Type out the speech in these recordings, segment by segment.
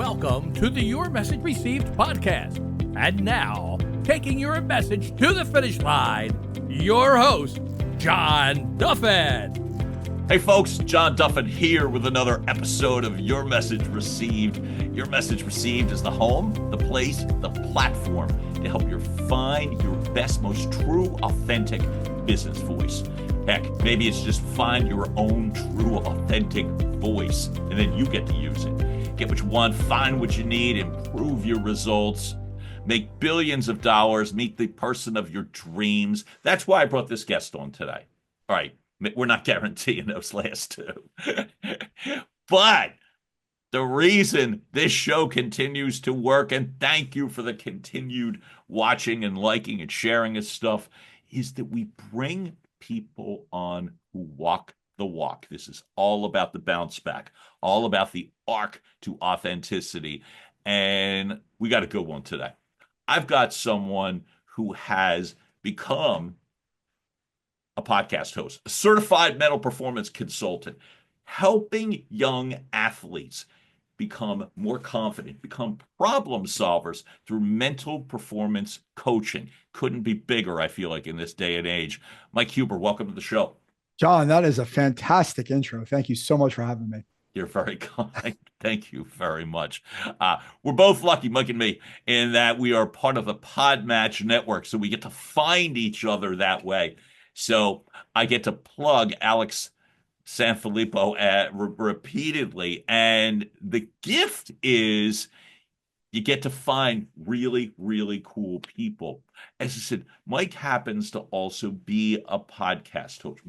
Welcome to the Your Message Received podcast. And now, taking your message to the finish line, your host, John Duffin. Hey folks, John Duffin here with another episode of Your Message Received. Your Message Received is the home, the place, the platform to help you find your best, most true, authentic business voice. Heck, maybe it's just find your own true, authentic voice, and then you get to use it. Get what you want, find what you need, improve your results, make billions of dollars, meet the person of your dreams. That's why I brought this guest on today. All right, we're not guaranteeing those last two. But the reason this show continues to work, and thank you for the continued watching and liking and sharing this stuff, is that we bring people on who walk the walk. This is all about the bounce back, all about the arc to authenticity. And we got a good one today. I've got someone who has become a podcast host, a certified mental performance consultant, helping young athletes become more confident, become problem solvers through mental performance coaching. Couldn't be bigger, I feel like, in this day and age. Mike Huber, welcome to the show. John, that is a fantastic intro. Thank you so much for having me. You're very kind. Thank you very much. We're both lucky, Mike and me, in that we are part of the Podmatch network, so we get to find each other that way. So I get to plug Alex Sanfilippo repeatedly, and the gift is you get to find really, really cool people. As I said, Mike happens to also be a podcast host.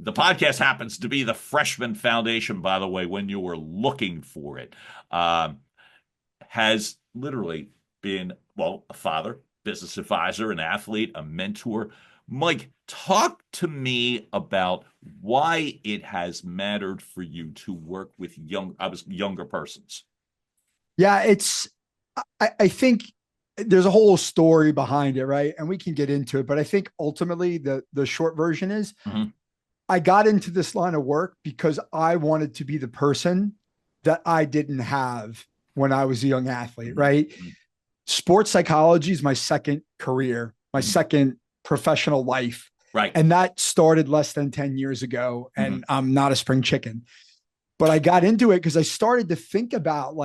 The podcast happens to be the Freshman Foundation, by the way, when you were looking for it. Has literally been, a father, business advisor, an athlete, a mentor. Mike, talk to me about why it has mattered for you to work with younger persons. Yeah, I think there's a whole story behind it, right? And we can get into it, but I think ultimately the short version is I got into this line of work because I wanted to be the person that I didn't have when I was a young athlete, right? Sports psychology is my second career, my second professional life. Right. And that started less than 10 years ago. And I'm not a spring chicken, but I got into it because I started to think about,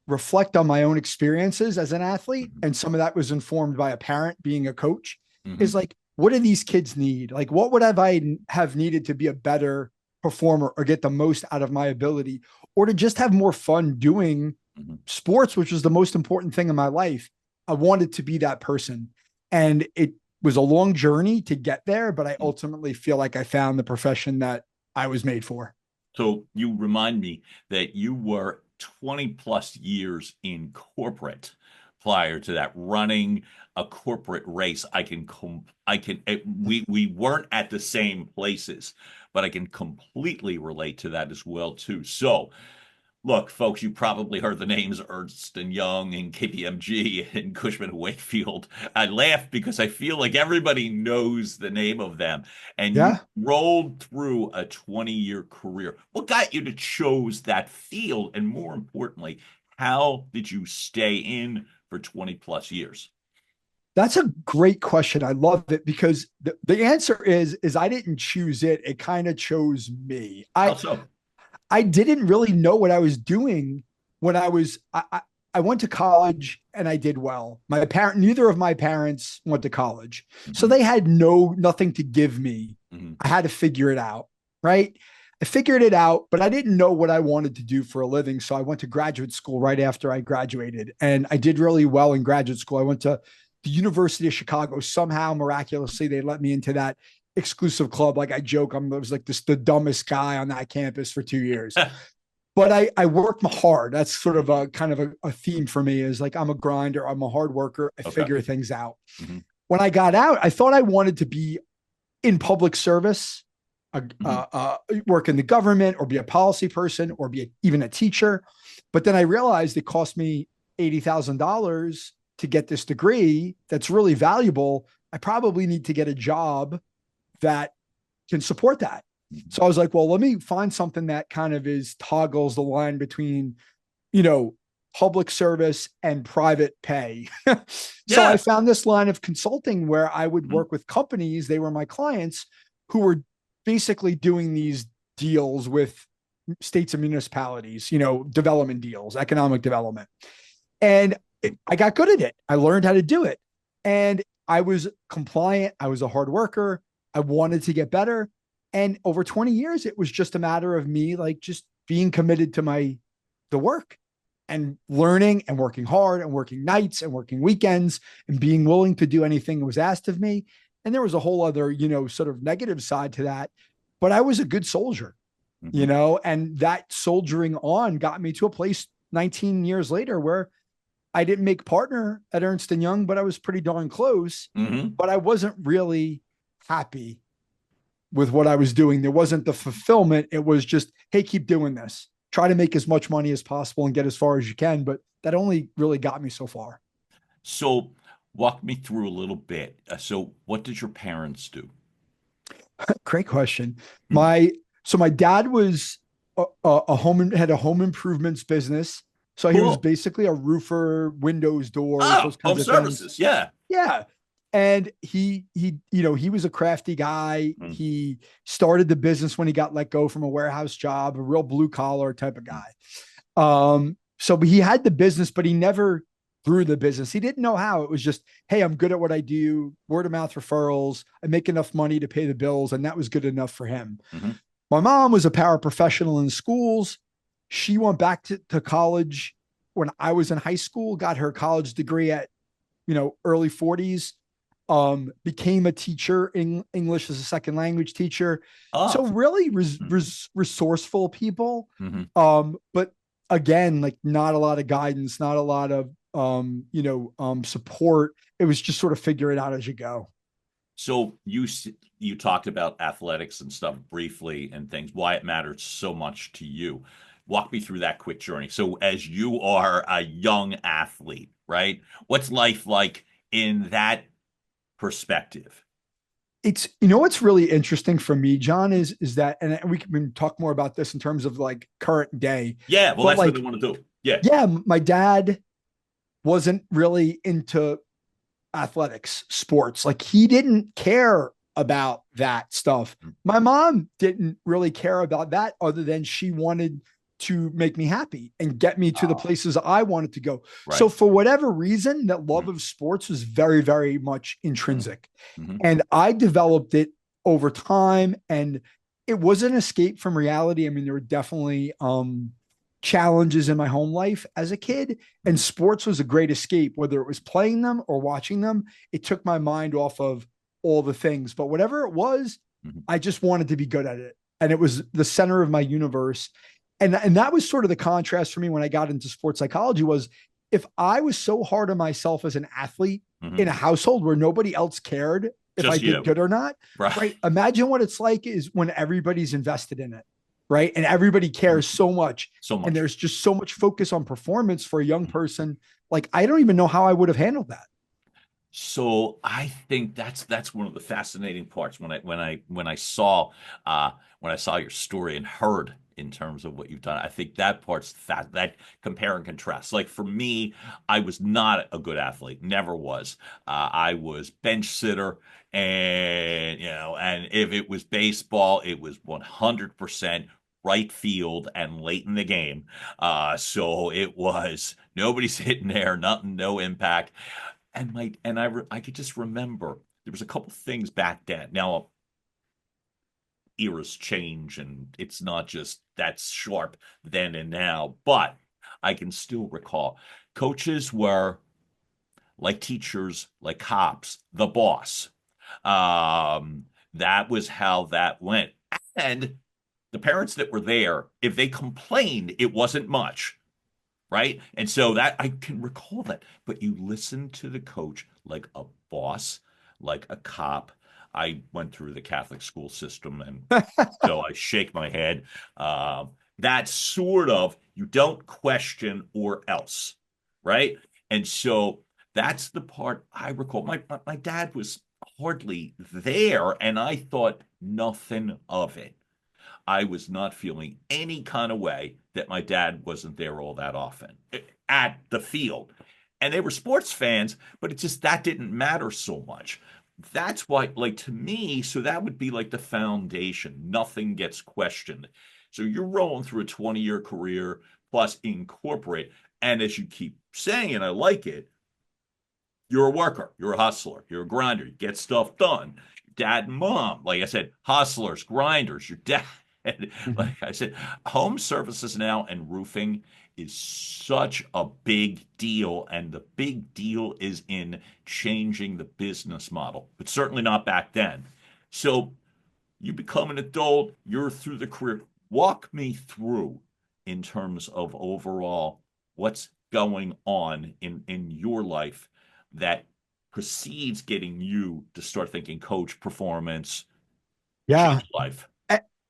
reflect on my own experiences as an athlete. And some of that was informed by a parent being a coach is what do these kids need? What would I have needed to be a better performer or get the most out of my ability or to just have more fun doing sports, which was the most important thing in my life. I wanted to be that person. And it was a long journey to get there, but I ultimately feel like I found the profession that I was made for. So you remind me that you were 20 plus years in corporate prior to that, running a corporate race. We weren't at the same places, but I can completely relate to that as well too. So look, folks, you probably heard the names Ernst & Young and KPMG and Cushman & Wakefield. I laugh because I feel like everybody knows the name of them. And you rolled through a 20-year career. What got you to choose that field? And more importantly, how did you stay in for 20 plus years? That's a great question. I love it because the answer is I didn't choose it. It kind of chose me. I didn't really know what I was doing when I went to college and I did well. Neither of my parents went to college. So they had nothing to give me. I had to figure it out, right? I figured it out, but I didn't know what I wanted to do for a living. So I went to graduate school right after I graduated and I did really well in graduate school. I went to the University of Chicago. Somehow, miraculously, they let me into that exclusive club. I joke, I was the dumbest guy on that campus for 2 years, but I worked hard. That's sort of a kind of a theme for me is I'm a grinder. I'm a hard worker. I figure things out. When I got out, I thought I wanted to be in public service, work in the government or be a policy person or be even a teacher. But then I realized it cost me $80,000 to get this degree. That's really valuable. I probably need to get a job that can support that. So I was like, well, let me find something that kind of toggles the line between public service and private pay. So Yeah. I found this line of consulting where I would work with companies. They were my clients who were basically doing these deals with states and municipalities, development deals, economic development. And I got good at it. I learned how to do it. And I was compliant. I was a hard worker. I wanted to get better. And over 20 years, it was just a matter of me like just being committed to the work and learning and working hard and working nights and working weekends and being willing to do anything that was asked of me. And there was a whole other, sort of negative side to that. But I was a good soldier, and that soldiering on got me to a place 19 years later where I didn't make partner at Ernst & Young, but I was pretty darn close. But I wasn't really happy with what I was doing. There wasn't the fulfillment. It was just, hey, keep doing this. Try to make as much money as possible and get as far as you can. But that only really got me so far. So walk me through a little bit. So what did your parents do? Great question. So my dad was had a home improvements business. So he was basically a roofer, windows, doors, those kinds home of services. things. Yeah. Yeah. And he was a crafty guy. He started the business when he got let go from a warehouse job, a real blue collar type of guy. So he had the business, but he never grew the business. He didn't know how. It was just, hey, I'm good at what I do. Word of mouth referrals. I make enough money to pay the bills. And that was good enough for him. My mom was a paraprofessional in schools. She went back to college when I was in high school, got her college degree at, early 40s, became a teacher in English as a second language teacher. So really resourceful people. But again, like not a lot of guidance, not a lot of, support. It was just sort of figure it out as you go. So you talked about athletics and stuff briefly and things, why it mattered so much to you. Walk me through that quick journey. So as you are a young athlete, right? What's life like in that perspective? It's, what's really interesting for me, John, is that, and we can talk more about this in terms of like current day. Yeah. Well, that's what I want to do. Yeah. Yeah. My dad wasn't really into athletics, sports. Like he didn't care about that stuff. My mom didn't really care about that other than she wanted to make me happy and get me to the places I wanted to go. Right. So for whatever reason, that love of sports was very, very much intrinsic. And I developed it over time, and it was an escape from reality. I mean, there were definitely challenges in my home life as a kid, and sports was a great escape, whether it was playing them or watching them. It took my mind off of all the things, but whatever it was, I just wanted to be good at it. And it was the center of my universe. And that was sort of the contrast for me when I got into sports psychology was if I was so hard on myself as an athlete in a household where nobody else cared if just I did good or not, right? Imagine what it's like is when everybody's invested in it, right? And everybody cares so much. And there's just so much focus on performance for a young person. Like, I don't even know how I would have handled that. So I think that's one of the fascinating parts when I saw your story and heard in terms of what you've done. I think that part's that compare and contrast. Like for me, I was not a good athlete, never was. I was bench sitter, and and if it was baseball, it was 100% right field and late in the game. So it was nobody's hitting there, nothing, no impact. And I could just remember there was a couple things back then. Now, eras change, and it's not just that sharp then and now, but I can still recall coaches were like teachers, like cops, the boss. That was how that went. And the parents that were there, if they complained, it wasn't much. Right. And so that I can recall that. But you listen to the coach like a boss, like a cop. I went through the Catholic school system, and so I shake my head. That sort of, you don't question or else. Right. And so that's the part I recall. My dad was hardly there, and I thought nothing of it. I was not feeling any kind of way that my dad wasn't there all that often at the field. And they were sports fans, but it just, that didn't matter so much. That's why, like, to me, so that would be like the foundation. Nothing gets questioned. So you're rolling through a 20-year career plus incorporate. And as you keep saying, and I like it, you're a worker, you're a hustler, you're a grinder, you get stuff done. Your dad and mom, like I said, hustlers, grinders, your dad. Like I said, home services now and roofing is such a big deal. And the big deal is in changing the business model, but certainly not back then. So you become an adult, you're through the career. Walk me through in terms of overall what's going on in your life that precedes getting you to start thinking coach, performance, Yeah. change life.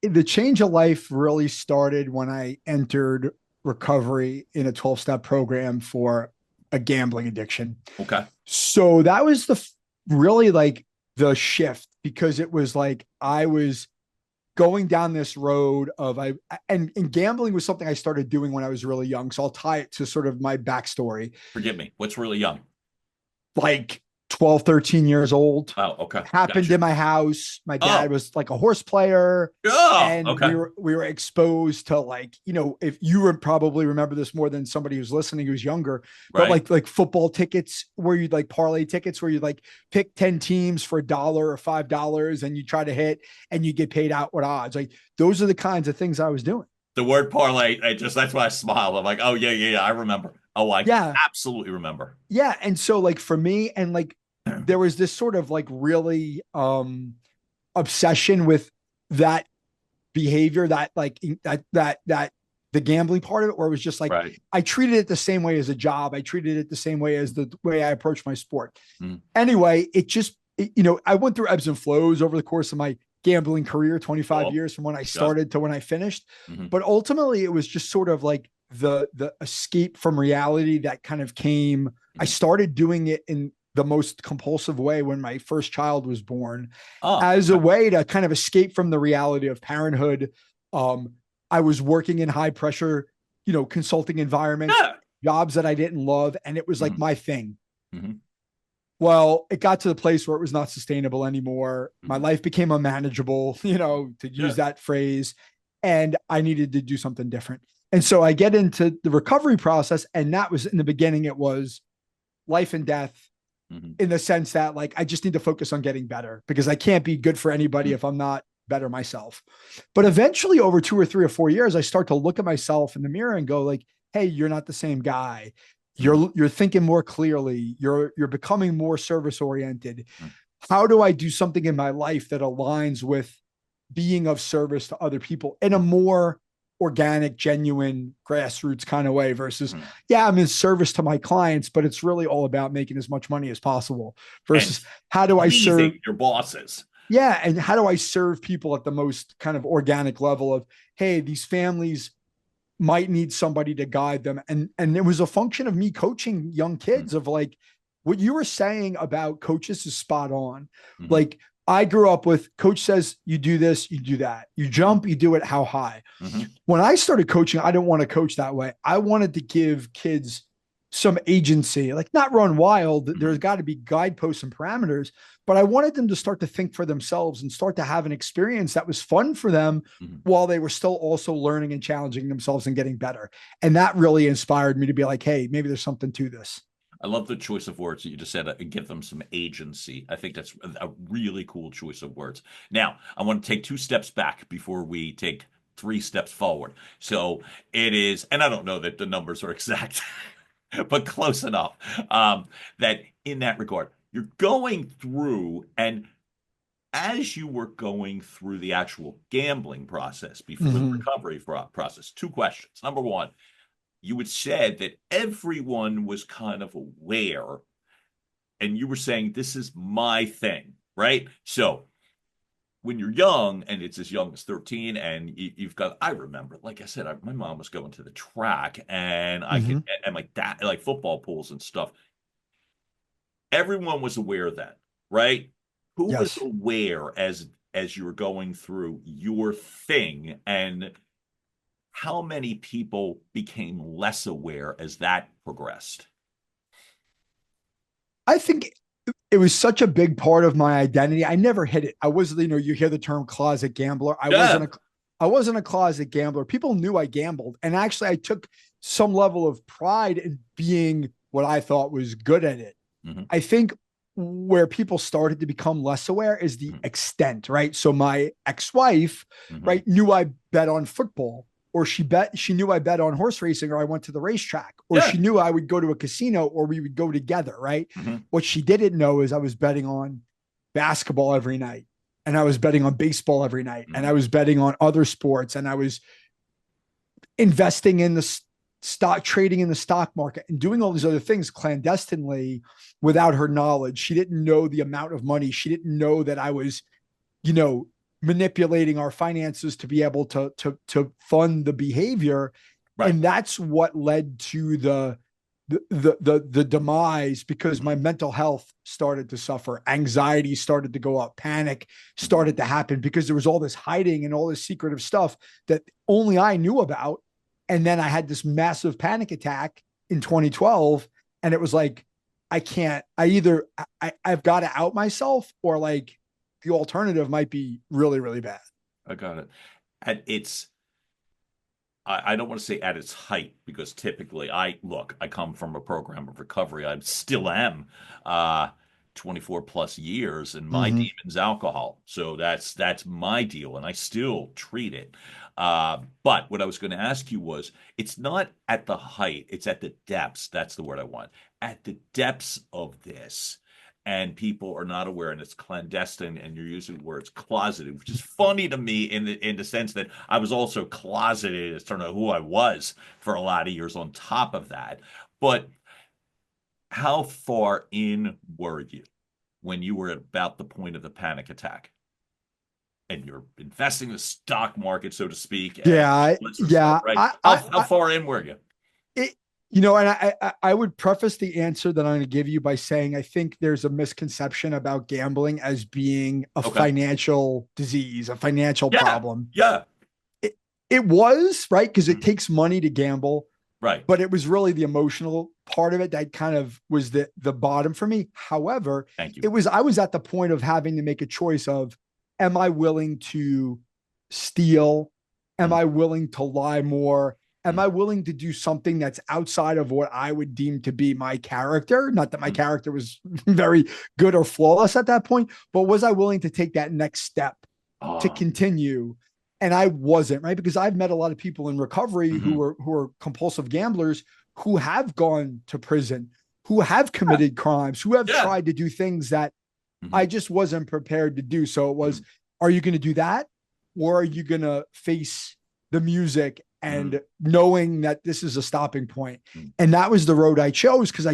The change of life really started when I entered recovery in a 12-step program for a gambling addiction. Okay. So that was really like the shift, because it was like I was going down this road of and gambling was something I started doing when I was really young. So I'll tie it to sort of my backstory. Forgive me. What's really young? Like 12, 13 years old. Oh, okay. Happened in my house. My dad was like a horse player. And okay. we were exposed to, like, you know, if you would probably remember this more than somebody who's listening who's younger, but like football tickets where you'd like parlay tickets where you like pick 10 teams for $1 or $5 and you try to hit and you get paid out with odds. Like those are the kinds of things I was doing. The word parlay, that's why I smile. I'm like, oh yeah, I remember. Oh, I absolutely remember. Yeah. And so like for me, and like there was this sort of like really obsession with that behavior, that like that the gambling part of it, where it was just like I treated it the same way as a job. I treated it the same way as the way I approach my sport. Anyway, you know, I went through ebbs and flows over the course of my gambling career, 25 years from when I started to when I finished. But ultimately it was just sort of like the escape from reality that kind of came. I started doing it in the most compulsive way when my first child was born, as a way to kind of escape from the reality of parenthood. I was working in high pressure, you know, consulting environments, jobs that I didn't love. And it was like my thing. Well, it got to the place where it was not sustainable anymore. My life became unmanageable, you know, to use that phrase. And I needed to do something different. And so I get into the recovery process. And that was, in the beginning, it was life and death, in the sense that like, I just need to focus on getting better, because I can't be good for anybody if I'm not better myself. But eventually, over 2 or 3 or 4 years, I start to look at myself in the mirror and go like, hey, you're not the same guy. You're thinking more clearly. You're becoming more service oriented. How do I do something in my life that aligns with being of service to other people in a more organic, genuine, grassroots kind of way versus, I'm in service to my clients, but it's really all about making as much money as possible versus how do I serve your bosses? Yeah. And how do I serve people at the most kind of organic level of, hey, these families might need somebody to guide them. And it was a function of me coaching young kids of like, what you were saying about coaches is spot on. Like, I grew up with coach says, you do this, you do that. You jump, you do it how high. When I started coaching, I didn't want to coach that way. I wanted to give kids some agency, like not run wild. There's got to be guideposts and parameters, but I wanted them to start to think for themselves and start to have an experience that was fun for them while they were still also learning and challenging themselves and getting better. And that really inspired me to be like, hey, maybe there's something to this. I love the choice of words that you just said, give them some agency. I think that's a really cool choice of words. Now, I want to take 2 steps back before we take 3 steps forward. So it is, and I don't know that the numbers are exact, but close enough, that in that regard, you're going through, and as you were going through the actual gambling process before the recovery process, 2 questions. Number 1, you had said that everyone was kind of aware, and you were saying, this is my thing, right? So when you're young, and it's as young as 13, and you've got, I remember, like I said, my mom was going to the track, and I could, and like that, like football pools and stuff. Everyone was aware then, right? Who was aware as as you were going through your thing, and how many people became less aware as that progressed? I think it was such a big part of my identity. I never hid it. I was, you hear the term closet gambler. I wasn't a closet gambler. People knew I gambled. And actually I took some level of pride in being what I thought was good at it. Mm-hmm. I think where people started to become less aware is the extent, right? So my ex-wife, right, knew I bet on football, or she knew I bet on horse racing, or I went to the racetrack, or she knew I would go to a casino, or we would go together, right? What she didn't know is I was betting on basketball every night, and I was betting on baseball every night, and I was betting on other sports, and I was investing in the trading in the stock market and doing all these other things clandestinely without her knowledge. She didn't know the amount of money. She didn't know that I was, manipulating our finances to be able to fund the behavior. Right. And that's what led to the demise, because my mental health started to suffer. Anxiety started to go up. Panic started to happen because there was all this hiding and all this secretive stuff that only I knew about. And then I had this massive panic attack in 2012. And it was like, I've got to out myself, or like the alternative might be really, really bad. I got it. And I don't want to say at its height, because typically I come from a program of recovery. I still am 24 plus years, and my demon's alcohol. So that's my deal, and I still treat it. But what I was going to ask you was, it's not at the height, it's at the depths. That's the word I want. At the depths of this, and people are not aware, and it's clandestine, and you're using the words closeted, which is funny to me in the sense that I was also closeted as to who I was for a lot of years on top of that. But how far in were you when you were about the point of the panic attack? And you're investing in the stock market, so to speak. Right? How far in were you? And I would preface the answer that I'm going to give you by saying, I think there's a misconception about gambling as being a financial disease, a financial problem. Yeah. It was, right? Because it takes money to gamble. Right. But it was really the emotional part of it that kind of was the bottom for me. However, thank you. I was at the point of having to make a choice of, am I willing to steal? Am I willing to lie more? Am I willing to do something that's outside of what I would deem to be my character? Not that my character was very good or flawless at that point, but was I willing to take that next step to continue? And I wasn't, right? Because I've met a lot of people in recovery who are compulsive gamblers, who have gone to prison, who have committed crimes, who have tried to do things that I just wasn't prepared to do. So it was, are you going to do that? Or are you going to face the music and knowing that this is a stopping point? And that was the road I chose, because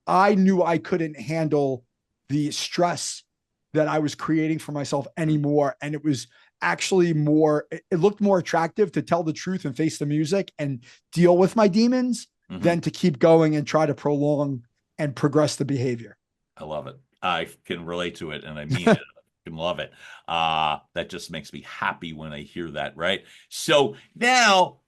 I knew I couldn't handle the stress that I was creating for myself anymore. And it was actually it looked more attractive to tell the truth and face the music and deal with my demons than to keep going and try to prolong and progress the behavior. I love it. I can relate to it, and I mean it. I can love it. That just makes me happy when I hear that, right? So now,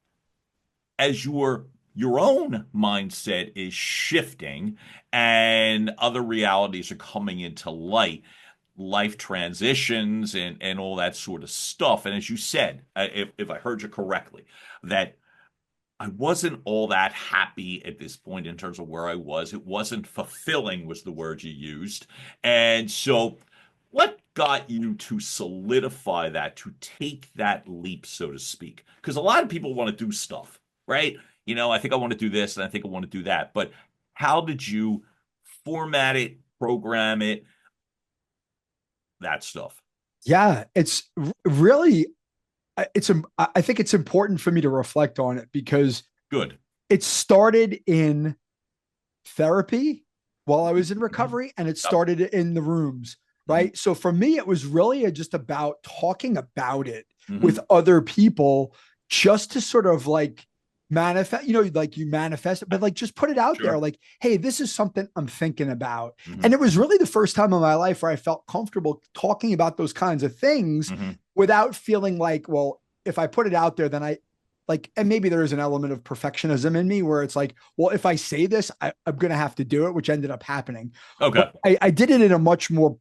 as your own mindset is shifting and other realities are coming into light, life transitions and all that sort of stuff. And as you said, if I heard you correctly, that I wasn't all that happy at this point in terms of where I was. It wasn't fulfilling, was the word you used. And so what got you to solidify that, to take that leap, so to speak? Because a lot of people want to do stuff, right? I think I want to do this and I think I want to do that. But how did you format it, program it, that stuff? Yeah, it's really, I think it's important for me to reflect on it, because it started in therapy while I was in recovery, and it started in the rooms, right? So for me, it was really just about talking about it with other people, just to sort of like manifest, like you manifest it, but like just put it out there. Sure. Like, hey, this is something I'm thinking about. Mm-hmm. And it was really the first time in my life where I felt comfortable talking about those kinds of things without feeling like, well, if I put it out there, then and maybe there is an element of perfectionism in me where it's like, well, if I say this, I'm going to have to do it, which ended up happening. Okay. But I did it in a much more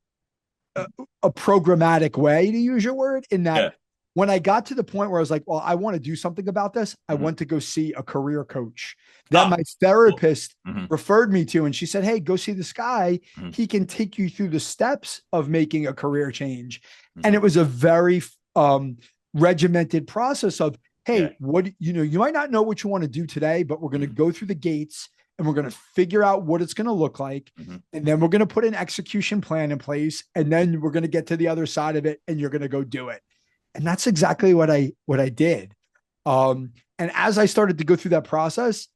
a programmatic way, to use your word, in that when I got to the point where I was like, well, I want to do something about this, I went to go see a career coach that my therapist referred me to. And she said, hey, go see this guy. He can take you through the steps of making a career change. And it was a very regimented process of, hey, you might not know what you want to do today, but we're going to go through the gates and we're going to figure out what it's going to look like. And then we're going to put an execution plan in place. And then we're going to get to the other side of it and you're going to go do it. And that's exactly what I did. And as I started to go through that process,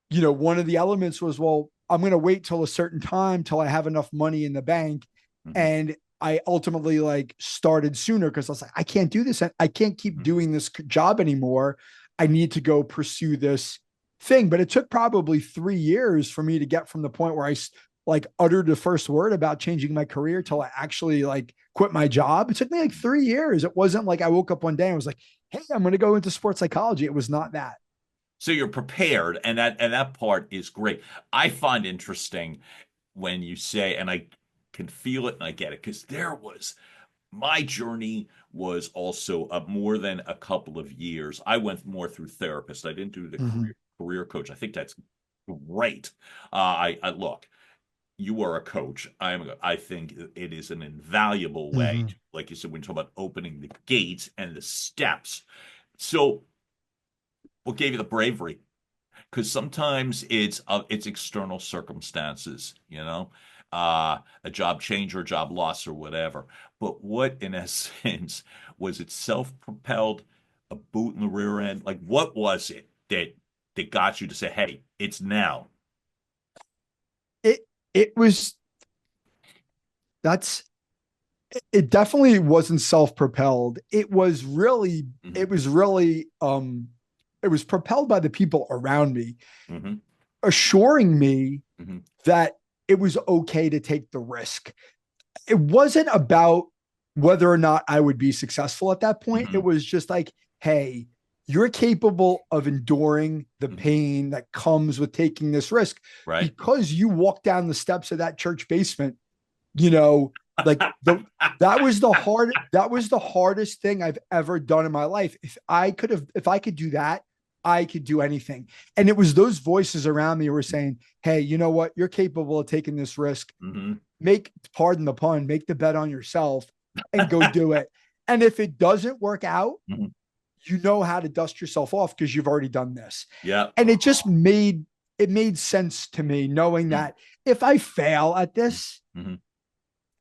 one of the elements was, well, I'm going to wait till a certain time till I have enough money in the bank. And I ultimately started sooner because I was like, I can't do this. I can't keep doing this job anymore. I need to go pursue this thing. But it took probably 3 years for me to get from the point where I uttered the first word about changing my career till I actually quit my job. It took me 3 years. It wasn't like I woke up one day and was like, hey, I'm going to go into sports psychology. It was not that. So you're prepared, and that part is great. I find interesting when you say, and I can feel it and I get it, because my journey was also more than a couple of years. I went more through therapists. I didn't do the career coach. I think that's great. I look, you are a coach. I think it is an invaluable way, like you said, when you talk about opening the gates and the steps. So what gave you the bravery? Because sometimes it's external circumstances, a job change or a job loss or whatever. But what, in essence, was it self-propelled, a boot in the rear end? Like, what was it that got you to say, hey, it's now? It definitely wasn't self-propelled. It was really it was propelled by the people around me, assuring me that it was okay to take the risk. It wasn't about whether or not I would be successful at that point. It was just like, hey, you're capable of enduring the pain that comes with taking this risk, because you walk down the steps of that church basement, that was the hardest thing I've ever done in my life. If I could do that, I could do anything. And it was those voices around me who were saying, hey, you know what? You're capable of taking this risk. Pardon the pun, make the bet on yourself and go do it. And if it doesn't work out, you know how to dust yourself off because you've already done this. Yeah. And it just made sense to me, knowing that if I fail at this,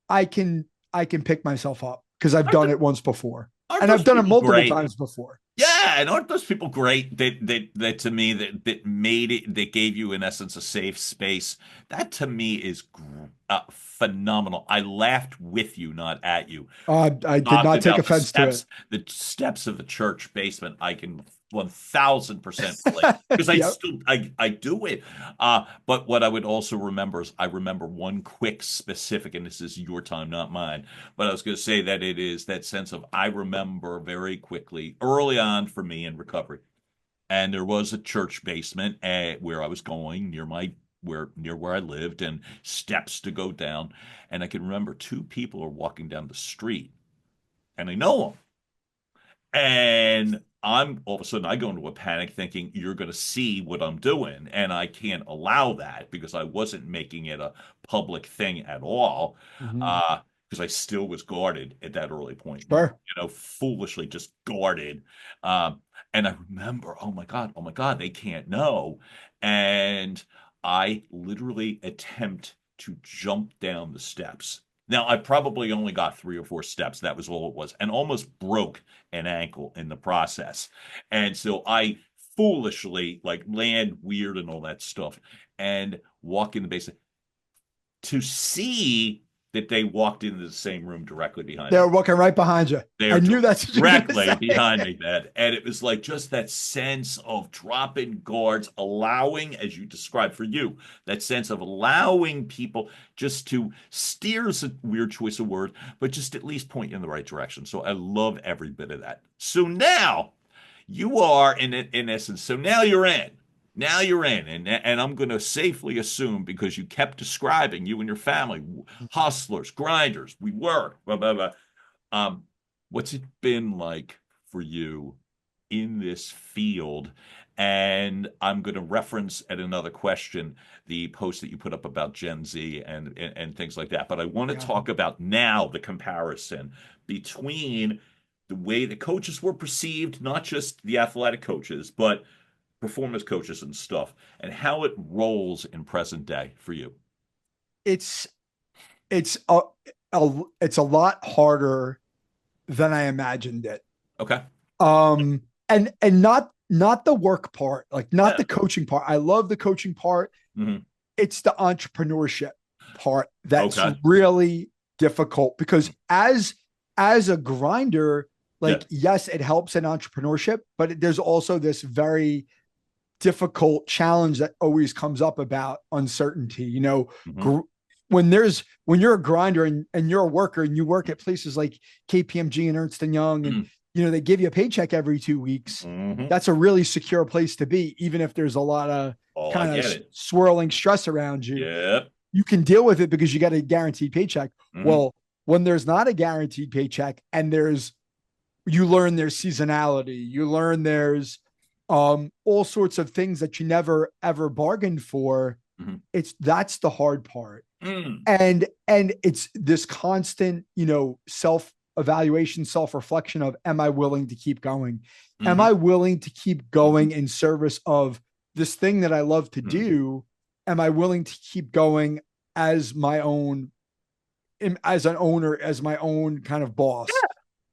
I can pick myself up because I've done it once before. And I've done it multiple times before. Yeah, and aren't those people great that to me that made it, that gave you in essence a safe space? That to me is phenomenal. I laughed with you, not at you. I did not take offense to it. The steps of the church basement, I can 1000% relate because I do it. But what I would also remember is I remember one quick specific, and this is your time, not mine. But I was going to say that it is that sense of, I remember very quickly early on for me in recovery, and there was a church basement where I was going near where I lived, and steps to go down. And I can remember two people are walking down the street, and I know them. And I'm all of a sudden, I go into a panic thinking you're going to see what I'm doing. And I can't allow that because I wasn't making it a public thing at all. Because I still was guarded at that early point. Sure. Foolishly just guarded. And I remember, oh my God, they can't know. And I literally attempt to jump down the steps. Now, I probably only got 3 or 4 steps. That was all it was, and almost broke an ankle in the process. And so I foolishly land weird and all that stuff and walk in the basement to see that they walked into the same room directly behind They're me. walking right behind you. I knew that's what you were gonna Directly say. behind me, man. And it was like just that sense of dropping guards, allowing, as you described for you, that sense of allowing people just to steer is a weird choice of word, but just at least point you in the right direction. So I love every bit of that. So now you are in essence, so now you're in. Now you're in, and I'm going to safely assume because you kept describing you and your family, hustlers, grinders, we work, blah, blah, blah. What's it been like for you in this field? And I'm going to reference at another question the post that you put up about Gen Z and things like that. But I want to talk about now the comparison between the way the coaches were perceived, not just the athletic coaches, but performance coaches and stuff, and how it rolls in present day for you. It's a lot harder than I imagined it. Okay. And not the work part, like not the coaching part. I love the coaching part. Mm-hmm. It's the entrepreneurship part that's really difficult because as a grinder, like, yes, it helps in entrepreneurship, but there's also this very difficult challenge that always comes up about uncertainty. You know, when you're a grinder and you're a worker and you work at places like KPMG and Ernst & Young and, you know, they give you a paycheck every 2 weeks. That's a really secure place to be, even if there's a lot of kind of swirling stress around you. You can deal with it because you got a guaranteed paycheck. Well, when there's not a guaranteed paycheck and you learn there's seasonality, you learn there's all sorts of things that you never ever bargained for. That's the hard part. And it's this constant, you know, self-evaluation, self-reflection of, am I willing to keep going? Am I willing to keep going in service of this thing that I love to do? Am I willing to keep going as my own, as an owner, as my own kind of boss?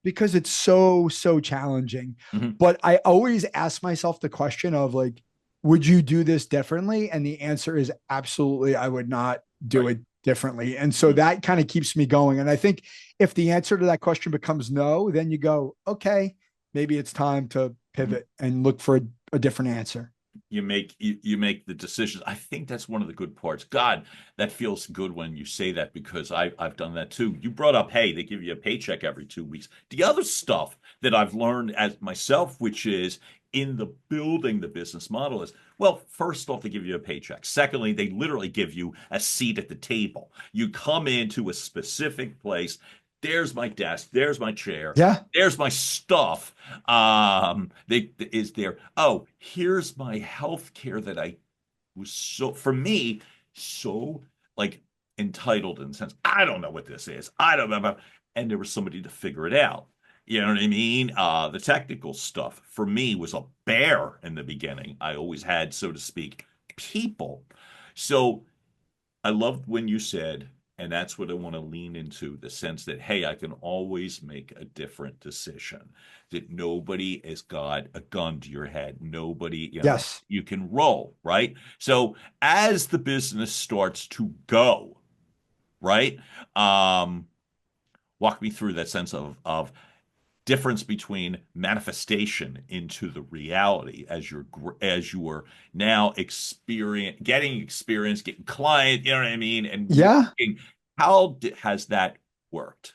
Because it's so challenging. But I always ask myself the question of, like, would you do this differently? And the answer is absolutely, I would not do it differently. And so that kind of keeps me going. And I think if the answer to that question becomes no, then you go, okay, maybe it's time to pivot and look for a different answer. You make the decisions. I think that's one of the good parts. God, that feels good when you say that, because I've done that too. You brought up, hey, they give you a paycheck every 2 weeks. The other stuff that I've learned as myself, which is in the building the business model, is, well, first off, they give you a paycheck. Secondly, they literally give you a seat at the table. You come into a specific place. There's my desk. There's my chair. There's my stuff. Is there? Oh, here's my health care that I was for me, like entitled in the sense, I don't know what this is. I don't know. And there was somebody to figure it out. You know what I mean? The technical stuff for me was a bear in the beginning. I always had, so to speak, people. So I loved when you said, and that's what I want to lean into, the sense that, hey, I can always make a different decision, that nobody has got a gun to your head. Nobody, you can roll, right? So as the business starts to go, right? Walk me through that sense of difference between manifestation into the reality as you are now getting experience, getting client, you know what I mean? And how has that worked?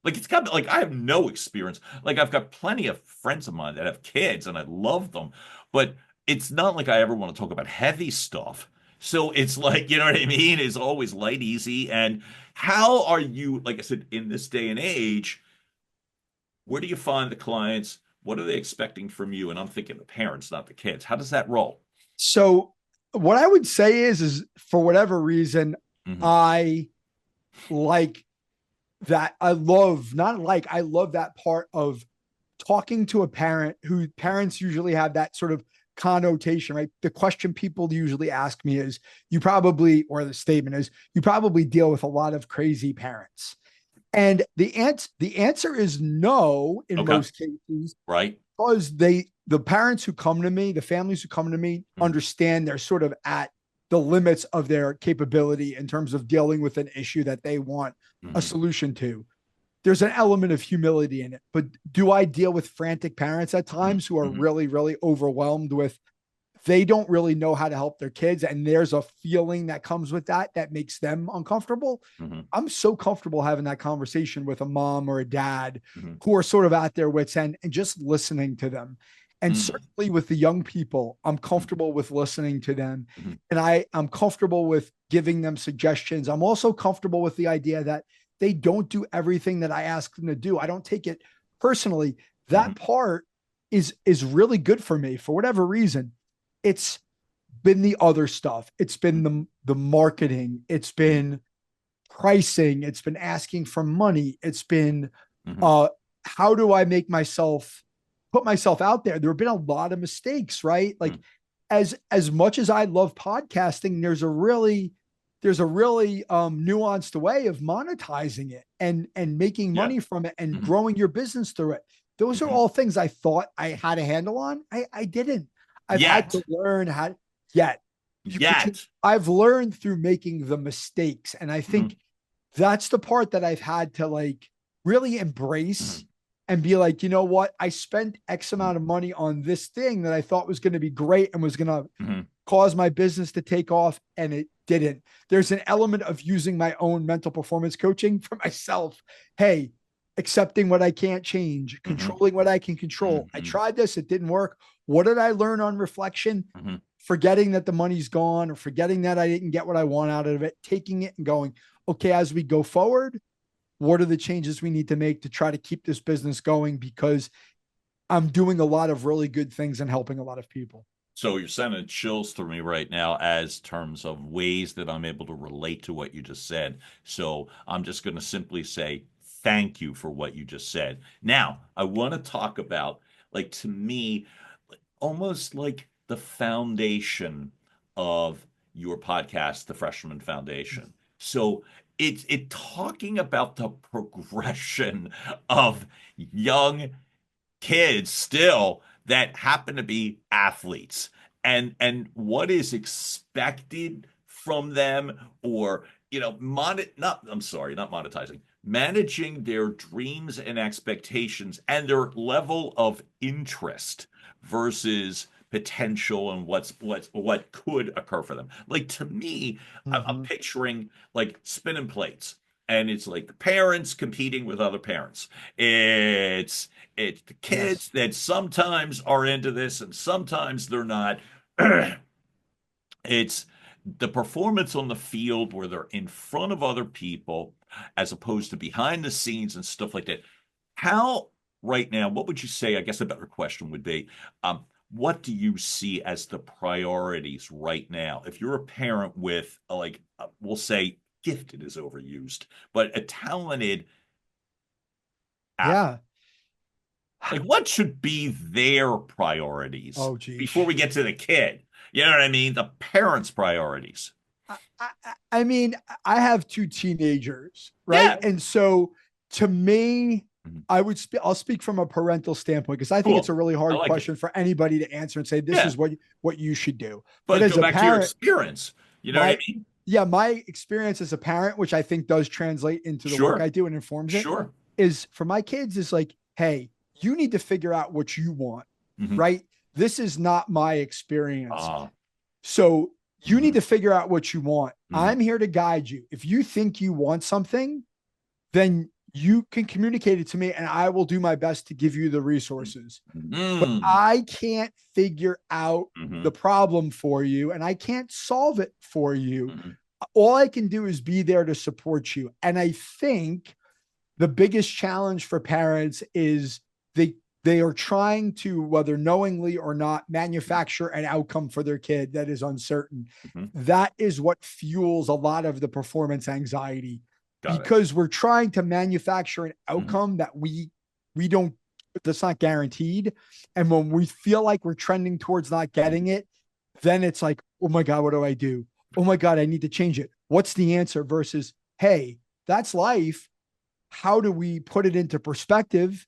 Like, it's got, like, I have no experience. Like, I've got plenty of friends of mine that have kids and I love them, but it's not like I ever want to talk about heavy stuff. So it's like, you know what I mean? It's always light, easy. And how are you, like I said, in this day and age, where do you find the clients? What are they expecting from you? And I'm thinking the parents, not the kids. How does that roll? So what I would say is for whatever reason, I like that. I love that part of talking to a parent, who parents usually have that sort of connotation, right? The question people usually ask me is, or the statement is, you probably deal with a lot of crazy parents. And the answer is no in most cases, right? Because the parents who come to me, the families who come to me, understand they're sort of at the limits of their capability in terms of dealing with an issue that they want a Mhm. solution to. There's an element of humility in it. But do I deal with frantic parents at times who are Mhm. really, really overwhelmed with, they don't really know how to help their kids, and there's a feeling that comes with that that makes them uncomfortable? Mhm. I'm so comfortable having that conversation with a mom or a dad Mhm. who are sort of at their wits' end and just listening to them. And Mhm. certainly with the young people, I'm Mhm. comfortable with listening to them, Mhm. and I'm comfortable with giving them suggestions. I'm also comfortable with the idea that they don't do everything that I ask them to do. I don't take it personally. That Mhm. part is really good for me for whatever reason. It's been the other stuff. It's been the marketing. It's been pricing. It's been asking for money. It's been Mhm. uh how do I make myself put myself out there? There have been a lot of mistakes, right? Like Mhm. as much as I love podcasting, there's a really nuanced way of monetizing it and making Yeah. money from it and Mhm. growing your business through it. Those are Mhm. all things I thought I had a handle on. I didn't. I've had to Yet. learn how yet. Yet. I've learned through making the mistakes. And I Mhm. think that's the part that I've had to like really embrace Mhm. and be like, you know what? I spent X Mhm. amount of money on this thing that I thought was going to be great and was going to Mhm. cause my business to take off, and it didn't. There's an element of using my own mental performance coaching for myself. Hey, accepting what I can't change, Mhm. controlling what I can control. I Mhm. tried this, it didn't work. What did I learn on reflection? Mhm. Forgetting that the money's gone or forgetting that I didn't get what I want out of it, taking it and going, okay, as we go forward, what are the changes we need to make to try to keep this business going? Because I'm doing a lot of really good things and helping a lot of people. So you're sending chills through me right now as terms of ways that I'm able to relate to what you just said. So I'm just going to simply say thank you for what you just said. Now, I want to talk about, like, to me, almost like the foundation of your podcast, The Freshman Foundation. So it's talking about the progression of young kids still that happen to be athletes and what is expected from them, or not I'm sorry, not monetizing, managing their dreams and expectations and their level of interest versus potential and what could occur for them. Like, to me, I'm Mm-hmm. picturing like spinning plates, and it's like the parents competing with other parents. It's the Yes. kids that sometimes are into this and sometimes they're not. It's the performance on the field where they're in front of other people as opposed to behind the scenes and stuff like that. How, right now, what would you say? I guess a better question would be, what do you see as the priorities right now? If you're a parent with, we'll say, gifted is overused, but a talented athlete, Yeah. like, what should be their priorities Oh, geez. before we get to the kid? You know what I mean? The parents' priorities. I mean, I have two teenagers, right? Yeah. And so to me, Mhm. I'll speak from a parental standpoint because I think it's Cool. a really I hard like it. question for anybody to answer and say, this Yeah. is what you should do. But But as go a back to your parent, experience. You know what I my, mean? yeah, my experience as a parent, which I think does translate into the work Sure. I do and informs it, Sure. is for my kids is like, hey, you need to figure out what you want, Hmm. right? This is not my experience. Uh, So you need mhm, to figure out what you want. mhm, I'm here to guide you. If you think you want something, then you can communicate it to me and I will do my best to give you the resources. But mm, I can't figure out the mhm, problem for you and I can't solve it for you. mhm, All I can do is be there to support you. And I think the biggest challenge for parents is they are trying to, whether knowingly or not, manufacture an outcome for their kid that is uncertain. mhm. That is what fuels a lot of the performance anxiety Got it. because we're trying to manufacture an Mhm, outcome that we don't, that's not guaranteed. And when we feel like we're trending towards not getting it, then it's like, oh my God, what do I do? Oh my God, I need to change it. What's the answer? Versus, hey, that's life. How do we put it into perspective,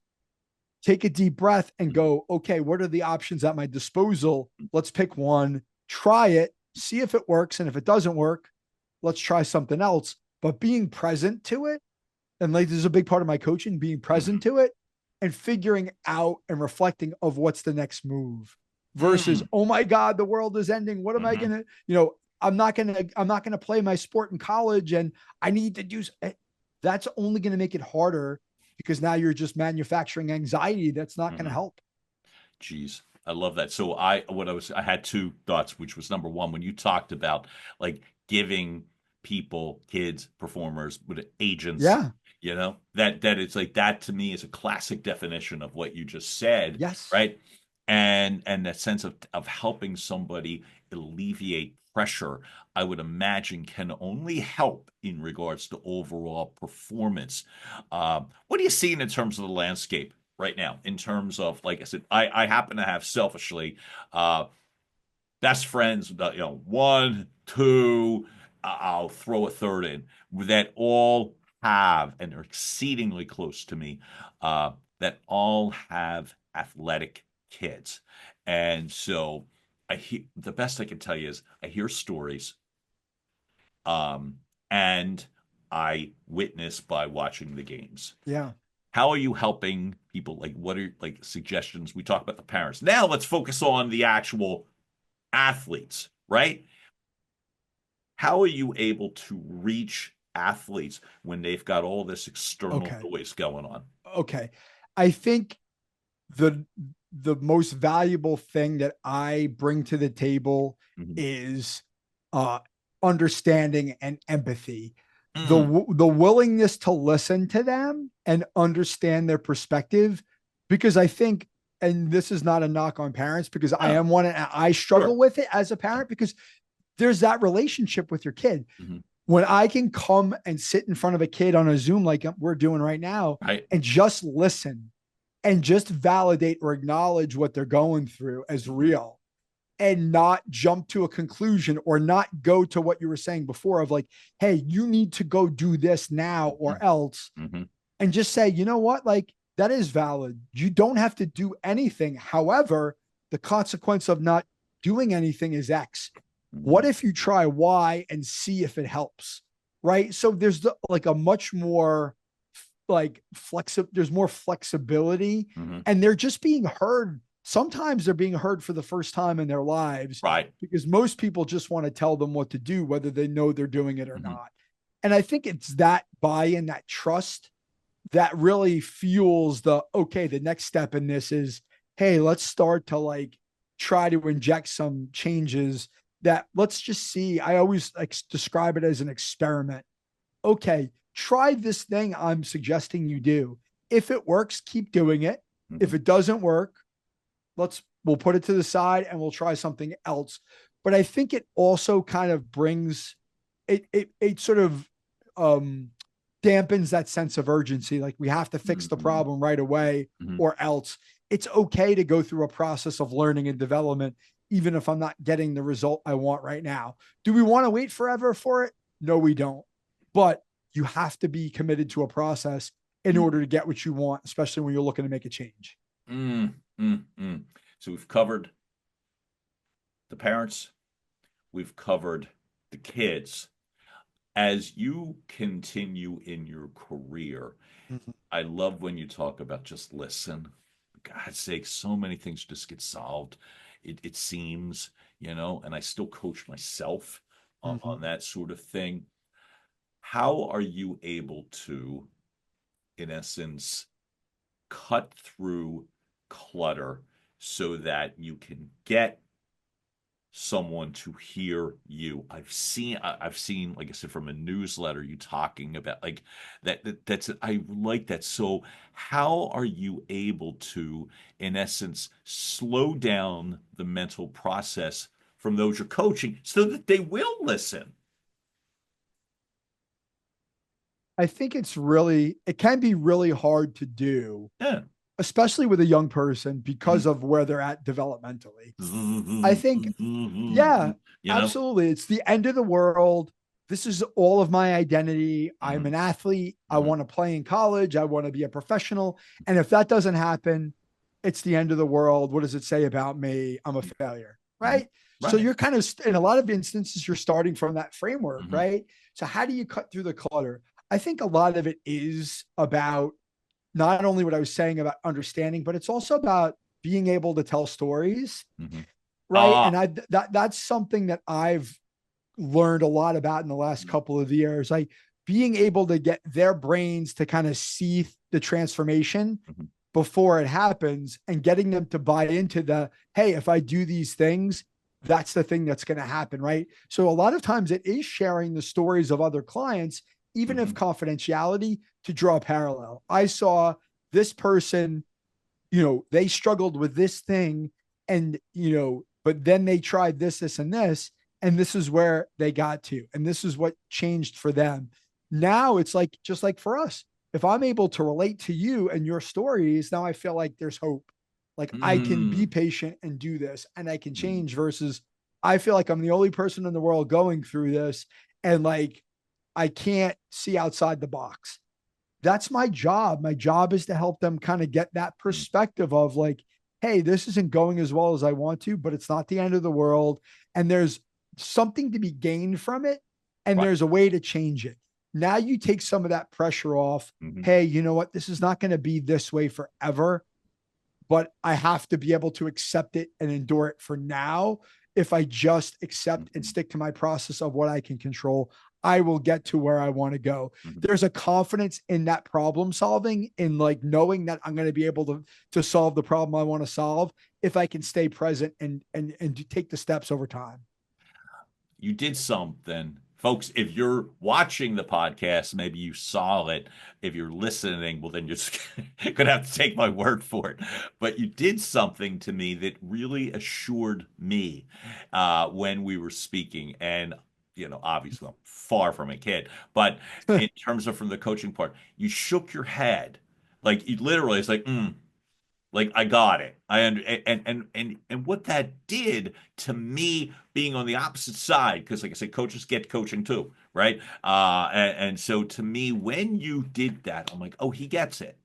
take a deep breath and mhm, go, okay, what are the options at my disposal? Let's pick one, try it, see if it works. And if it doesn't work, let's try something else. But being present to it, and like this is a big part of my coaching, being present to it and figuring out and reflecting of what's the next move versus, oh my God, the world is ending. What am I going to, I'm not going to play my sport in college and I need to do. That's only going to make it harder because now you're just manufacturing anxiety. That's not going to help. Geez, I love that. So I had two thoughts, which was number one, when you talked about like giving people, kids, performers with agents, that it's like, that to me is a classic definition of what you just said. Yes. Right. And that sense of helping somebody alleviate pressure, I would imagine can only help in regards to overall performance. What are you seeing in terms of the landscape right now? In terms of, like I said, I happen to have selfishly best friends, one, two, I'll throw a third in, that all have, and are exceedingly close to me, that all have athletic kids. And so the best I can tell you is I hear stories, and I witness by watching the games. Yeah. How are you helping people? Like, what are like suggestions? We talk about the parents. Now let's focus on the actual athletes, right? How are you able to reach athletes when they've got all this external noise going on? Okay. I think the most valuable thing that I bring to the table is understanding and empathy. The willingness to listen to them and understand their perspective, because I think, and this is not a knock on parents, because I am one, and I struggle with it as a parent, because there's that relationship with your kid. When I can come and sit in front of a kid on a Zoom like we're doing right now, and just listen and just validate or acknowledge what they're going through as real, and not jump to a conclusion or not go to what you were saying before of like, hey, you need to go do this now or else, and just say, you know what, like that is valid. You don't have to do anything. However, the consequence of not doing anything is X. What if you try Y and see if it helps? Right. So there's like a much more like there's more flexibility, and they're just being heard. Sometimes they're being heard for the first time in their lives, right? Because most people just want to tell them what to do, whether they know they're doing it or not. And I think it's that buy-in, that trust, that really fuels the next step in this is, hey, let's start to like try to inject some changes that let's just see. I always like describe it as an experiment. Okay, try this thing I'm suggesting you do. If it works, keep doing it. If it doesn't work, we'll put it to the side and we'll try something else. But I think it also kind of brings it sort of dampens that sense of urgency. Like we have to fix the problem right away, or else it's okay to go through a process of learning and development, even if I'm not getting the result I want right now. Do we want to wait forever for it? No, we don't. But you have to be committed to a process in order to get what you want, especially when you're looking to make a change. So we've covered the parents, we've covered the kids. As you continue in your career, I love when you talk about just listen. For God's sake, so many things just get solved. It seems, and I still coach myself on that sort of thing. How are you able to, in essence, cut through clutter so that you can get someone to hear you? I've seen, like I said, from a newsletter, you talking about like that's, I like that. So how are you able to, in essence, slow down the mental process from those you're coaching so that they will listen? I think it can be really hard to do, especially with a young person because of where they're at developmentally. I think, absolutely. It's the end of the world. This is all of my identity. I'm an athlete. I want to play in college. I want to be a professional. And if that doesn't happen, it's the end of the world. What does it say about me? I'm a failure, right? So you're kind of, in a lot of instances, you're starting from that framework, Mm-hmm. right? So how do you cut through the clutter? I think a lot of it is about not only what I was saying about understanding, but it's also about being able to tell stories, Mm-hmm. right? And that's something that I've learned a lot about in the last couple of years, like being able to get their brains to kind of see the transformation mm-hmm. before it happens, and getting them to buy into the, hey, if I do these things, that's the thing that's going to happen, right? So a lot of times it is sharing the stories of other clients, even Mm-hmm. if confidentiality, to draw a parallel. I saw this person, they struggled with this thing, and, but then they tried this, and this is where they got to, and this is what changed for them. Now it's like, just like for us, if I'm able to relate to you and your stories, now I feel like there's hope. Like I can be patient and do this, and I can change, versus I feel like I'm the only person in the world going through this, and like I can't see outside the box. That's my job. My job is to help them kind of get that perspective of like, hey, this isn't going as well as I want to, but it's not the end of the world. And there's something to be gained from it. And there's a way to change it. Now you take some of that pressure off. Mm-hmm. Hey, you know what? This is not going to be this way forever, but I have to be able to accept it and endure it for now. If I just accept and stick to my process of what I can control, I will get to where I want to go. Mm-hmm. There's a confidence in that problem solving, in like knowing that I'm going to be able to solve the problem I want to solve if I can stay present and take the steps over time. You did something. Folks, if you're watching the podcast, maybe you saw it. If you're listening, well, then you're just going to have to take my word for it. But you did something to me that really assured me when we were speaking. And, obviously I'm far from a kid, but in terms of from the coaching part, you shook your head. Like you literally, it's like I got it. And what that did to me, being on the opposite side, because like I said, coaches get coaching too, right? And so to me, when you did that, I'm like, oh, he gets it.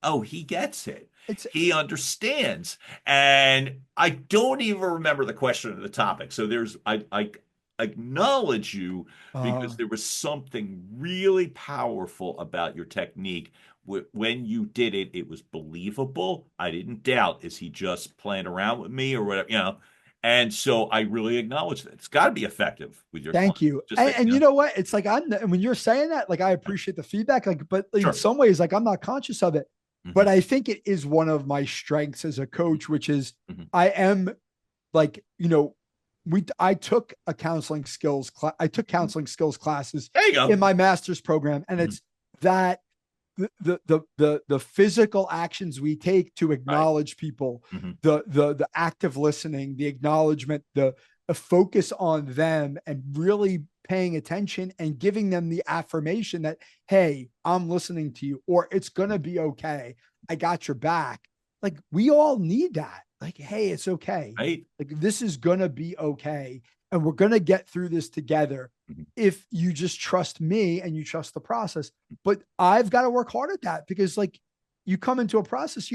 Oh, he gets it. He understands. And I don't even remember the question of the topic. So I acknowledge you because there was something really powerful about your technique. When you did it, it was believable. I didn't doubt, is he just playing around with me or whatever, And so I really acknowledge that it's got to be effective with your Thank clients. you. And you know what? It's like, and when you're saying that, like, I appreciate the feedback, like, but in some ways, like, I'm not conscious of it, but I think it is one of my strengths as a coach, which is I am like, I took a counseling skills class. I took counseling skills classes in my master's program. And it's that the physical actions we take to acknowledge people, the active listening, the acknowledgement, the focus on them, and really paying attention and giving them the affirmation that, hey, I'm listening to you, or it's going to be okay. I got your back. Like we all need that. Like, hey, it's okay. Right. Like this is going to be okay. And we're going to get through this together if you just trust me and you trust the process. But I've got to work hard at that, because like you come into a process,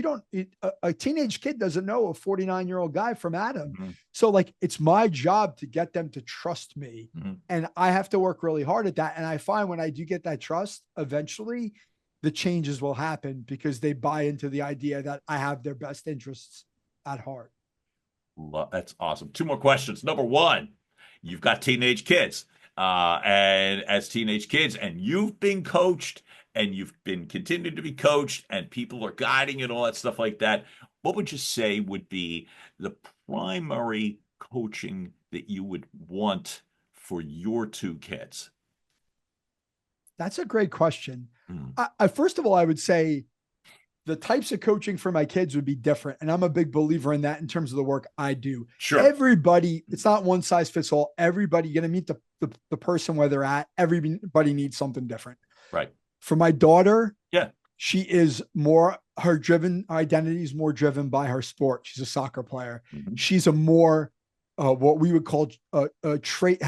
a teenage kid doesn't know a 49-year-old guy from Adam. So like, it's my job to get them to trust me. And I have to work really hard at that. And I find when I do get that trust, eventually the changes will happen because they buy into the idea that I have their best interests at heart. That's awesome. 2 more questions. Number 1, you've got teenage kids, and as teenage kids, and you've been coached, and you've been continuing to be coached, and people are guiding you and all that stuff like that. What would you say would be the primary coaching that you would want for your 2 kids? That's a great question. First of all, I would say the types of coaching for my kids would be different. And I'm a big believer in that in terms of the work I do. Sure. Everybody, it's not one size fits all. Everybody, you're going to meet the person where they're at. Everybody needs something different. Right. For my daughter, yeah, she is her identity is more driven by her sport. She's a soccer player. She's a more, what we would call trait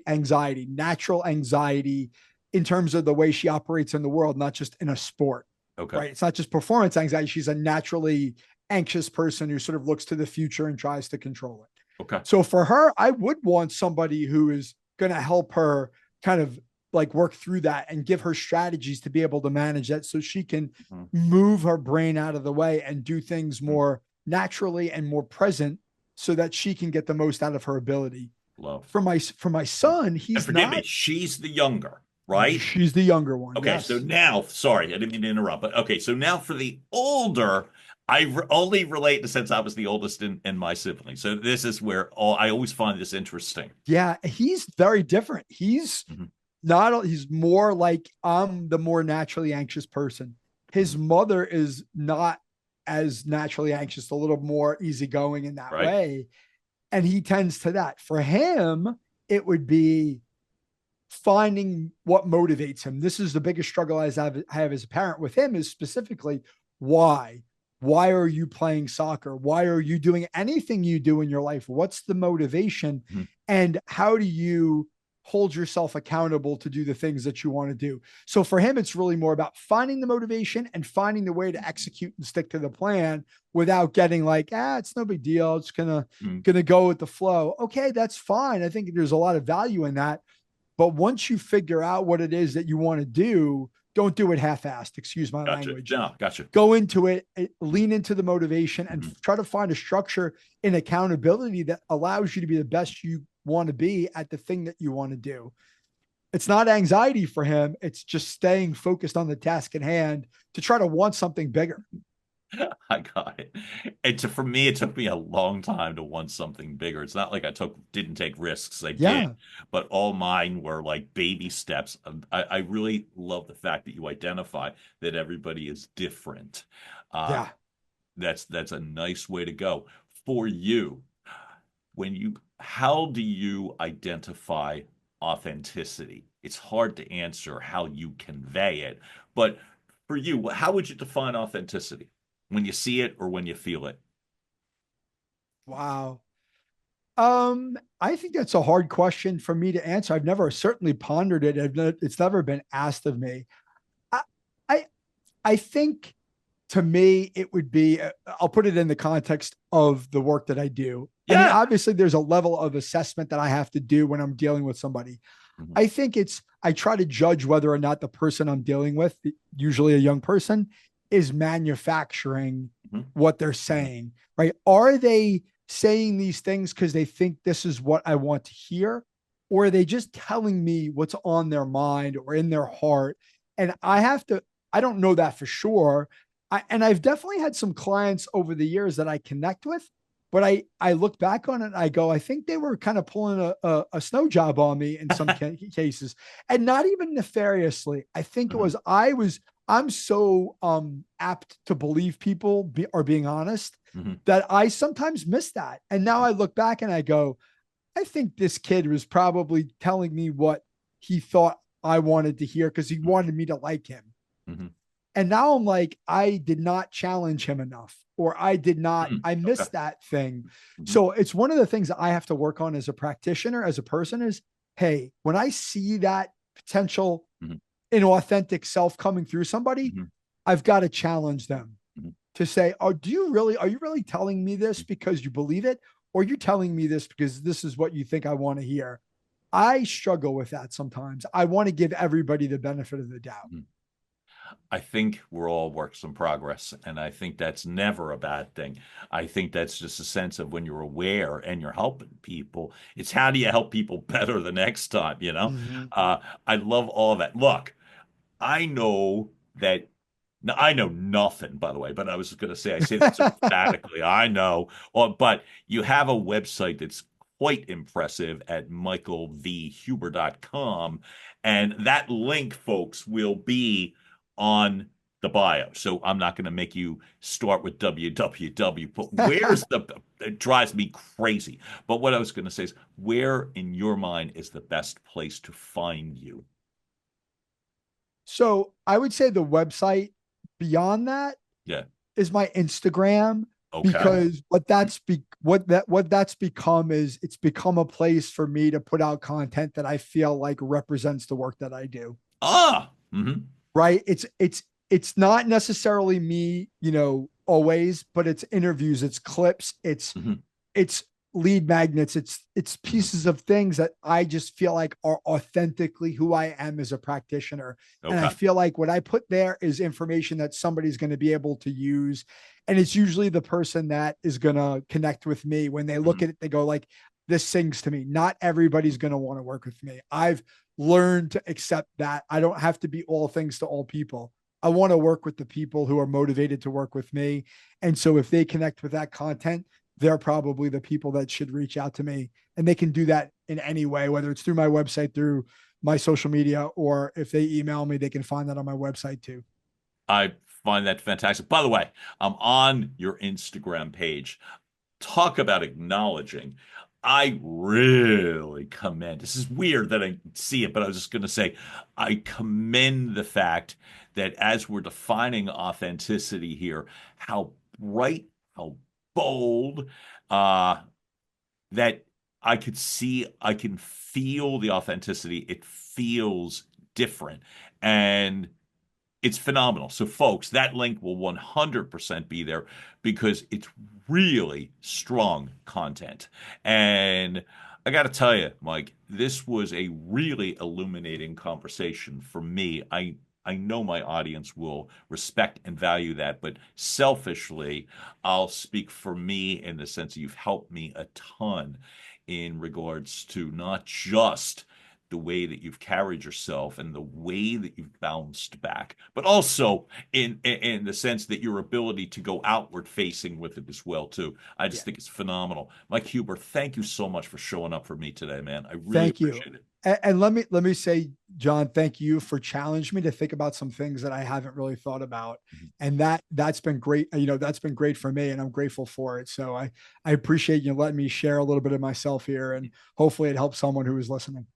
anxiety, natural anxiety in terms of the way she operates in the world, not just in a sport. Okay. Right. It's not just performance anxiety. She's a naturally anxious person who sort of looks to the future and tries to control it. Okay. So for her, I would want somebody who is going to help her kind of like work through that and give her strategies to be able to manage that so she can move her brain out of the way and do things more naturally and more present so that she can get the most out of her ability. Love. For my son, he's and forgive not. me, she's the younger, right? She's the younger one. Okay, Yes. so now, sorry, I didn't mean to interrupt, but okay, so now for the older, only relate in the sense I was the oldest in my siblings. So this is where I always find this interesting. Yeah, he's very different. He's not. He's more like I'm the more naturally anxious person. His mother is not as naturally anxious, a little more easygoing in that way, and he tends to that. For him, it would be finding what motivates him. This is the biggest struggle I have as a parent with him is specifically why. Why are you playing soccer? Why are you doing anything you do in your life? What's the motivation? And how do you hold yourself accountable to do the things that you want to do? So for him, it's really more about finding the motivation and finding the way to execute and stick to the plan without getting like, it's no big deal. It's gonna go with the flow. Okay, that's fine. I think there's a lot of value in that. But once you figure out what it is that you want to do, don't do it half-assed. Excuse my language. No, gotcha. Go into it, lean into the motivation, and try to find a structure in accountability that allows you to be the best you want to be at the thing that you want to do. It's not anxiety for him. It's just staying focused on the task at hand to try to want something bigger. I got it. For me, it took me a long time to want something bigger. It's not like I didn't take risks. I did, but all mine were like baby steps. I really love the fact that you identify that everybody is different. That's a nice way to go for you. How do you identify authenticity? It's hard to answer how you convey it, but for you, how would you define authenticity? When you see it or when you feel it? Wow. I think that's a hard question for me to answer. I've never certainly pondered it. It's never been asked of me. I think to me, it would be, I'll put it in the context of the work that I do. I mean, obviously there's a level of assessment that I have to do when I'm dealing with somebody. I think I try to judge whether or not the person I'm dealing with, usually a young person, is manufacturing what they're saying, right? Are they saying these things because they think this is what I want to hear? Or are they just telling me what's on their mind or in their heart? And I don't know that for sure. And I've definitely had some clients over the years that I connect with, but I look back on it and I go, I think they were kind of pulling a snow job on me in some cases, and not even nefariously. I think it was, I'm so apt to believe people are being honest that I sometimes miss that. And now I look back and I go, I think this kid was probably telling me what he thought I wanted to hear because he wanted me to like him. And now I'm like, I did not challenge him enough, or I missed that thing. So it's one of the things that I have to work on as a practitioner, as a person is, hey, when I see that potential inauthentic self coming through somebody, I've got to challenge them to say, are you really telling me this because you believe it? Or are you telling me this because this is what you think I want to hear? I struggle with that sometimes. I want to give everybody the benefit of the doubt. I think we're all works in progress, and I think that's never a bad thing. I think that's just a sense of when you're aware and you're helping people, it's how do you help people better the next time, you know? I love all of that. Look, I know that now, I know nothing, by the way, but I was going to say, I say that so emphatically. I know, but you have a website that's quite impressive at michaelvhuber.com. And that link, folks, will be on the bio. So I'm not going to make you start with www, but it drives me crazy. But what I was going to say is, where in your mind is the best place to find you? So I would say the website. Beyond that, is my Instagram, because what that's become is it's become a place for me to put out content that I feel like represents the work that I do. Right. It's not necessarily me, always, but it's interviews, it's clips, it's lead magnets. It's pieces of things that I just feel like are authentically who I am as a practitioner. Okay. And I feel like what I put there is information that somebody's going to be able to use. And it's usually the person that is going to connect with me. When they look at it, they go like, this sings to me. Not everybody's going to want to work with me. I've learned to accept that. I don't have to be all things to all people. I want to work with the people who are motivated to work with me. And so if they connect with that content, they're probably the people that should reach out to me. And they can do that in any way, whether it's through my website, through my social media, or if they email me, they can find that on my website too. I find that fantastic. By the way, I'm on your Instagram page. Talk about acknowledging. I really commend. This is weird that I see it, but I was just going to say, I commend the fact that as we're defining authenticity here, how bright, how bold, that I could see, I can feel the authenticity. It feels different. And it's phenomenal. So folks, that link will 100% be there because it's really strong content. And I got to tell you, Mike, this was a really illuminating conversation for me. I know my audience will respect and value that, but selfishly, I'll speak for me in the sense that you've helped me a ton in regards to not just the way that you've carried yourself and the way that you've bounced back, but also in the sense that your ability to go outward facing with it as well too. I just think it's phenomenal. Mike Huber, thank you so much for showing up for me today, man. I really appreciate it. And let me say, John, thank you for challenging me to think about some things that I haven't really thought about. And that's been great. You know, that's been great for me and I'm grateful for it. So I appreciate you letting me share a little bit of myself here and hopefully it helps someone who is listening.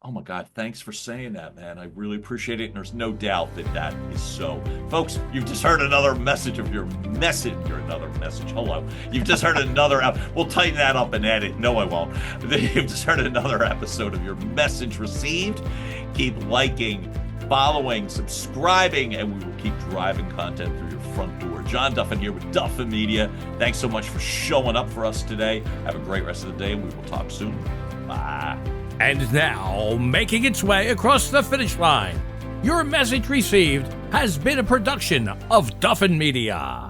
Oh my God, thanks for saying that, man. I really appreciate it. And there's no doubt that that is so. Folks, you've just heard another message of your message. Another message. Hello. You've just heard another. We'll tighten that up and edit. No, I won't. You've just heard another episode of Your Message Received. Keep liking, following, subscribing, and we will keep driving content through your front door. John Duffin here with Duffin Media. Thanks so much for showing up for us today. Have a great rest of the day. We will talk soon. Bye. And now, making its way across the finish line, Your Message Received has been a production of Duffin Media.